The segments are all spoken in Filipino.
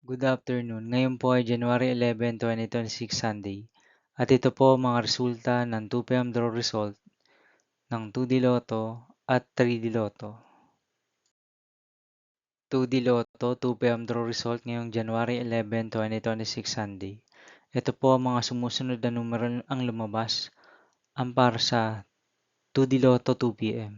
Good afternoon. Ngayon po ay January 11, 2026 Sunday. At ito po ang mga resulta ng 2 p.m. draw result ng 2D Lotto at 3D Lotto. 2D Lotto 2 p.m. draw result ngayong January 11, 2026 Sunday. Ito po ang mga sumusunod na numero ang lumabas ang para sa 2D Lotto 2 p.m.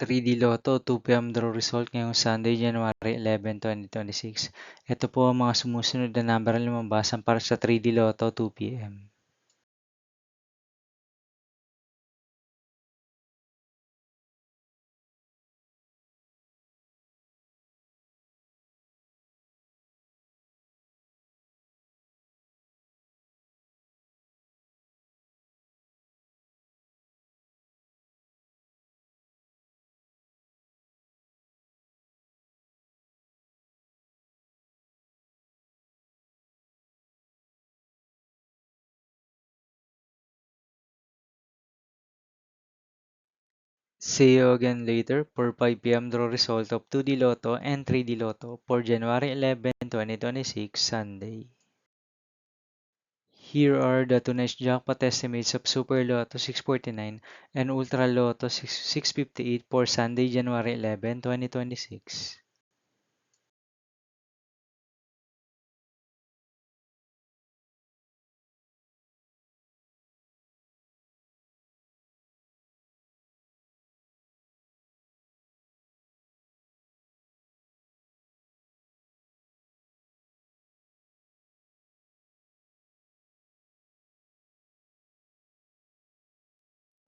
3D Lotto 2 p.m. draw result ngayong Sunday, January 11, 2026. Ito po ang mga sumusunod na number ang lumabas ang para sa 3D Lotto 2 p.m. See you again later for 5 p.m. draw result of 2D Lotto and 3D Lotto for January 11, 2026, Sunday. Here are the tonight's jackpot estimates of Super Lotto 649 and Ultra Lotto 658 for Sunday, January 11, 2026.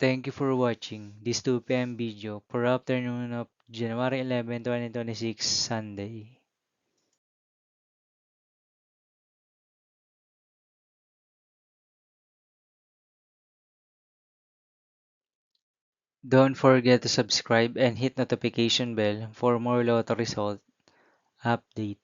Thank you for watching this 2 p.m. video for afternoon of January 11, 2026, Sunday. Don't forget to subscribe and hit notification bell for more lotto result update.